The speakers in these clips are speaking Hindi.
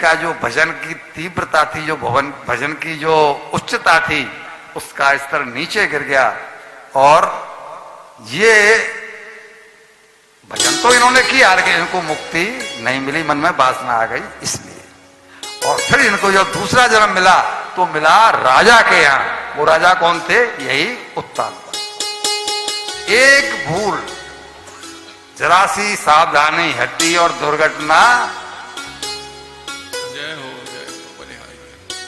इनका जो भजन की तीव्रता थी, जो भजन की जो उच्चता थी, उसका स्तर नीचे गिर गया। और ये भजन तो इन्होंने किया लेकिन इनको मुक्ति नहीं मिली, मन में वासना आ गई इसलिए। और फिर इनको जब दूसरा जन्म मिला तो मिला राजा के यहां। वो राजा कौन थे? यही उत्तानपाद। एक भूल, जरा सी सावधानी हटी और दुर्घटना,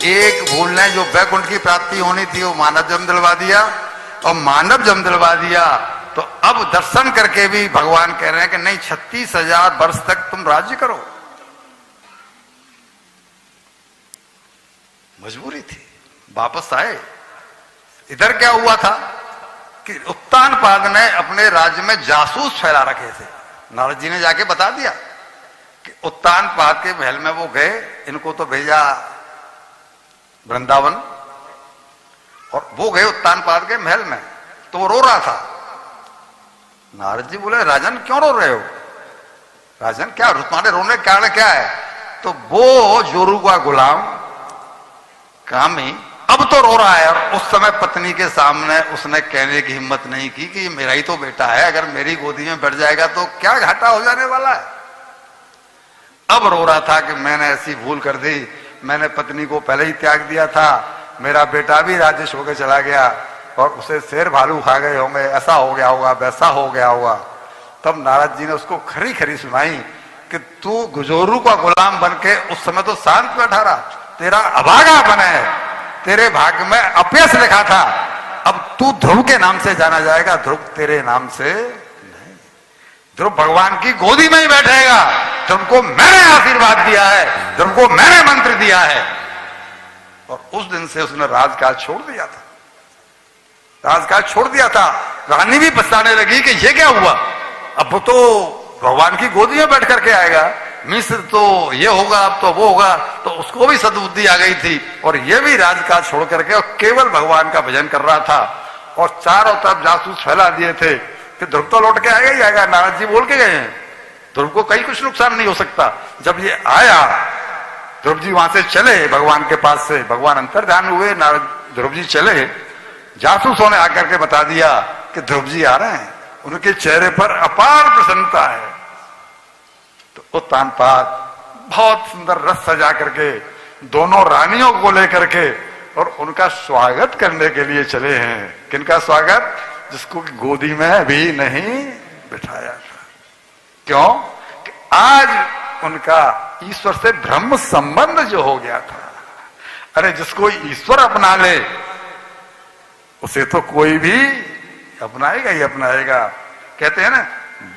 एक भूल ने जो वैकुंठ की प्राप्ति होनी थी वो मानव जन्म दिलवा दिया। और मानव जन्म दिलवा दिया तो अब दर्शन करके भी भगवान कह रहे हैं कि नहीं, 36,000 वर्ष तक तुम राज्य करो। मजबूरी थी, वापस आए। इधर क्या हुआ था कि उत्तानपाद ने अपने राज्य में जासूस फैला रखे थे। नारद जी ने जाके बता दिया कि उत्तानपाद के महल में वो गए, इनको तो भेजा वृंदावन, और वो गए उत्तानपाद के महल में, तो वो रो रहा था। नारद जी बोले, राजन क्यों रो रहे हो? राजन क्या तुम्हारे रोने का कारण क्या है? तो वो जोरू का गुलाम कामी अब तो रो रहा है। और उस समय पत्नी के सामने उसने कहने की हिम्मत नहीं की कि मेरा ही तो बेटा है, अगर मेरी गोदी में बैठ जाएगा तो क्या घाटा हो जाने वाला है। अब रो रहा था कि मैंने ऐसी भूल कर दी, मैंने पत्नी को पहले ही त्याग दिया था, मेरा बेटा भी राजेश होकर चला गया और उसे शेर भालू खा गए होंगे, ऐसा हो गया होगा, वैसा हो गया होगा। तब नारद जी ने उसको खरी खरी सुनाई कि तू गुजोरू का गुलाम बनके उस समय तो शांत बैठा रहा, तेरा अभागा बने, तेरे भाग्य में अपयश लिखा था, अब तू ध्रुव के नाम से जाना जाएगा, ध्रुव तेरे नाम से नहीं। ध्रुव भगवान की गोदी में ही बैठेगा, ध्रुव को मैंने आशीर्वाद दिया है, ध्रुव को मैंने मंत्र दिया है। और उस दिन से उसने राजकाज छोड़ दिया था, राजकाज छोड़ दिया था। रानी भी पछताने लगी कि ये क्या हुआ, अब वो तो भगवान की गोदी में बैठ करके आएगा, मिस्र तो ये होगा, अब तो वो होगा। तो उसको भी सद्बुद्धि आ गई थी और ये भी राजकाज छोड़ करके और केवल भगवान का भजन कर रहा था। और चारों तरफ जासूस फैला दिए थे कि ध्रुव तो लौट के आएगा ही आएगा, नारद जी बोल के गए हैं, ध्रुव को कहीं कुछ नुकसान नहीं हो सकता। जब ये आया, ध्रुव जी वहां से चले भगवान के पास से, भगवान अंतर्ध्यान हुए, नारद ध्रुव जी चले, जासूसों ने आकर के बता दिया कि ध्रुव जी आ रहे हैं, उनके चेहरे पर अपार प्रसन्नता है। तो उत्तानपाद बहुत सुंदर रथ सजा करके दोनों रानियों को लेकर के और उनका स्वागत करने के लिए चले हैं। किनका स्वागत? जिसको गोदी में भी नहीं बिठाया था। क्यों? कि आज उनका ईश्वर से ब्रह्म संबंध जो हो गया था। अरे जिसको ईश्वर अपना ले उसे तो कोई भी अपनाएगा ही अपनाएगा। कहते हैं ना,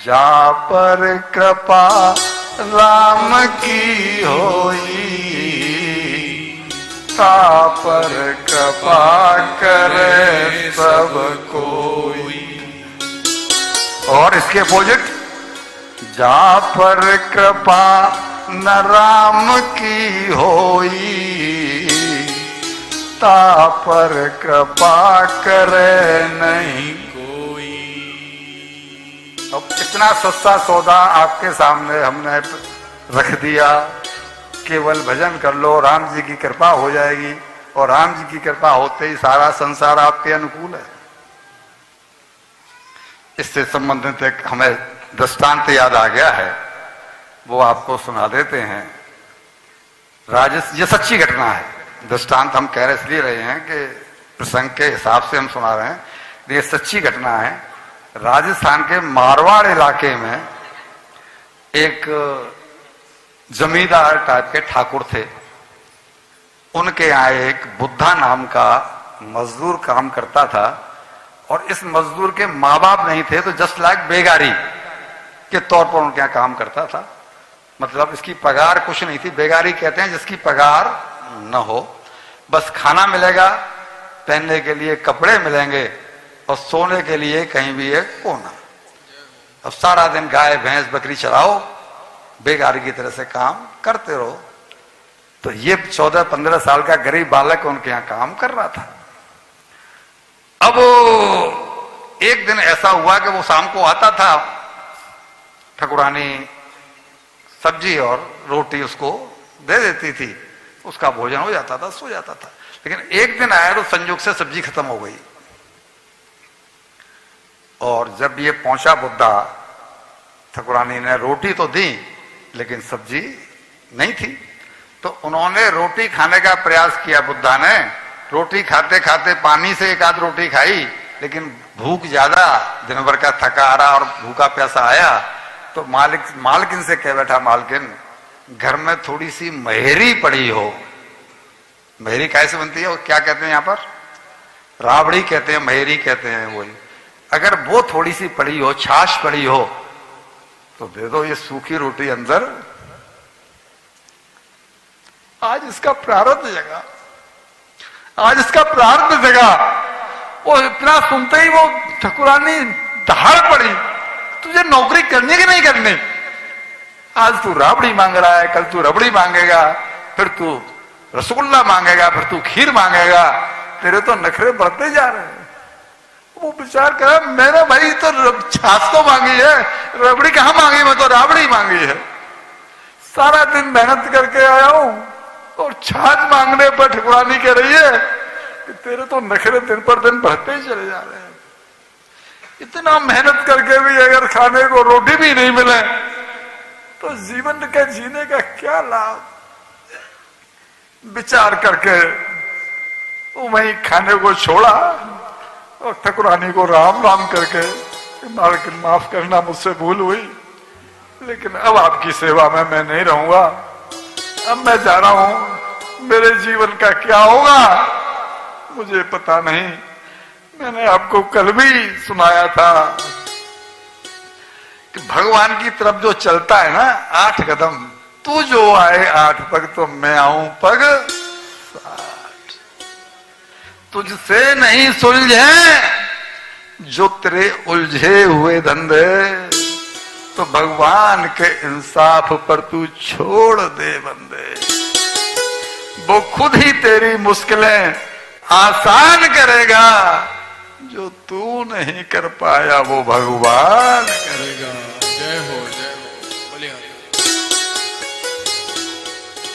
जा पर कृपा राम की होई, ता पर कृपा करे सब कोई। और इसके अपोजिट, जा पर कृपा न राम की होई, ता पर कृपा करे नहीं कोई। अब इतना सस्ता सौदा आपके सामने हमने रख दिया, केवल भजन कर लो, राम जी की कृपा हो जाएगी। और राम जी की कृपा होते ही सारा संसार आपके अनुकूल है। इससे संबंधित एक हमें दृष्टांत याद आ गया है, वो आपको सुना देते हैं। ये सच्ची घटना है। दृष्टांत हम कह रहे हैं कि प्रसंग के हिसाब से हम सुना रहे हैं, ये सच्ची घटना है। राजस्थान के मारवाड़ इलाके में एक जमींदार टाइप के ठाकुर थे। उनके यहाँ एक बुद्धा नाम का मजदूर काम करता था और इस मजदूर के माँ बाप नहीं थे, तो जस्ट लाइक बेगारी के तौर पर उनके यहाँ काम करता था। मतलब इसकी पगार कुछ नहीं थी। बेगारी कहते हैं जिसकी पगार न हो, बस खाना मिलेगा, पहनने के लिए कपड़े मिलेंगे और सोने के लिए कहीं भी एक कोना। अब सारा दिन गाय भैंस बकरी चलाओ, बेगारी की तरह से काम करते रहो। तो ये 14-15 साल का गरीब बालक उनके यहाँ काम कर रहा था। अब एक दिन ऐसा हुआ कि वो शाम को आता था, ठकुरानी सब्जी और रोटी उसको दे देती थी, उसका भोजन हो जाता था, सो जाता था। लेकिन एक दिन आया तो संयोग से सब्जी खत्म हो गई, और जब ये पहुंचा बुद्धा, ठाकुरानी ने रोटी तो दी लेकिन सब्जी नहीं थी। तो उन्होंने रोटी खाने का प्रयास किया, बुद्धा ने रोटी खाते खाते पानी से एक आध रोटी खाई, लेकिन भूख ज्यादा, दिन भर का थका आ रहा और भूखा प्यासा आया, तो मालकिन से कह बैठा, मालकिन घर में थोड़ी सी महेरी पड़ी हो। महेरी कैसे बनती है, क्या कहते हैं यहाँ पर, राबड़ी कहते हैं, महेरी कहते हैं वही। अगर वो थोड़ी सी पड़ी हो, छाछ पड़ी हो, तो दे दो ये सूखी रोटी अंदर। आज इसका प्रारब्ध जगा, आज इसका प्रारब्ध जगा। वो इतना सुनते ही वो ठाकुरानी दहाड़ पड़ी, तुझे नौकरी करनी कि नहीं करनी? आज तू राबड़ी मांग रहा है, कल तू रबड़ी मांगेगा, फिर तू रसगुल्ला मांगेगा, फिर तू खीर मांगेगा, तेरे तो नखरे बढ़ते जा रहे हैं। वो विचार कर, मैंने भाई तो छाछ तो मांगी है, रबड़ी कहां मांगी, मैं तो राबड़ी मांगी है। सारा दिन मेहनत करके आया हूं और छाछ मांगने पर ठाकुरानी कह रही है कि तेरे तो नखरे दिन पर दिन बढ़ते ही चले जा रहे हैं। इतना मेहनत करके भी अगर खाने को रोटी भी नहीं मिले तो जीवन के जीने का क्या लाभ? विचार करके वो वही खाने को छोड़ा और ठाकुरानी को राम राम करके, मालकिन माफ करना, मुझसे भूल हुई, लेकिन अब आपकी सेवा में मैं नहीं रहूंगा, अब मैं जा रहा हूं, मेरे जीवन का क्या होगा मुझे पता नहीं। मैंने आपको कल भी सुनाया था कि भगवान की तरफ जो चलता है ना 8 कदम, तू जो आए 8 पग तो मैं आऊं पग 60। तुझसे नहीं सुलझे जो तेरे उलझे हुए धंधे, तो भगवान के इंसाफ पर तू छोड़ दे बंदे। वो खुद ही तेरी मुश्किलें आसान करेगा, जो तू नहीं कर पाया वो भगवान करेगा। जय हो, जय हो, बोलिए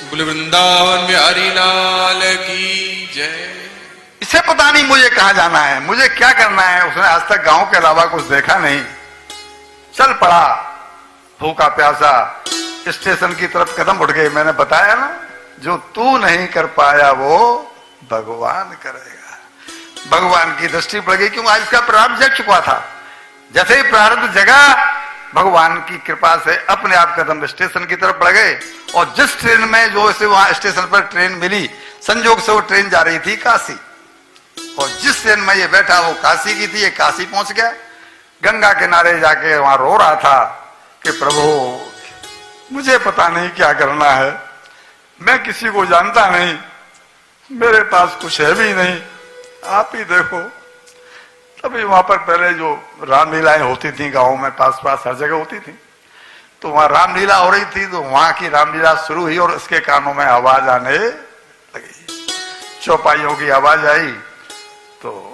बोले वृंदावन बिहारी लाल की जय। इसे पता नहीं मुझे कहां जाना है, मुझे क्या करना है। उसने आज तक गांव के अलावा कुछ देखा नहीं, चल पड़ा भूखा प्यासा, स्टेशन की तरफ कदम उठ गए। मैंने बताया ना, जो तू नहीं कर पाया वो भगवान करेगा। भगवान की दृष्टि पड़ गई, क्यों? आज इसका प्रारब्ध जग चुका था। जैसे ही प्रारब्ध जगा, भगवान की कृपा से अपने आप कदम स्टेशन की तरफ बढ़ गए। और जिस ट्रेन में जो इसे वहां स्टेशन पर ट्रेन मिली, संयोग से वो ट्रेन जा रही थी काशी, और जिस ट्रेन में ये बैठा वो काशी की थी। ये काशी पहुंच गया, गंगा किनारे जाके वहां रो रहा था कि प्रभु मुझे पता नहीं क्या करना है, मैं किसी को जानता नहीं, मेरे पास कुछ है भी नहीं, आप ही देखो। तभी वहां पर पहले जो रामलीलाएं होती थी गांव में, पास पास हर जगह होती थी, तो वहां रामलीला हो रही थी, तो वहां की रामलीला शुरू हुई और उसके कानों में आवाज आने लगी, चौपाइयों की आवाज आई। तो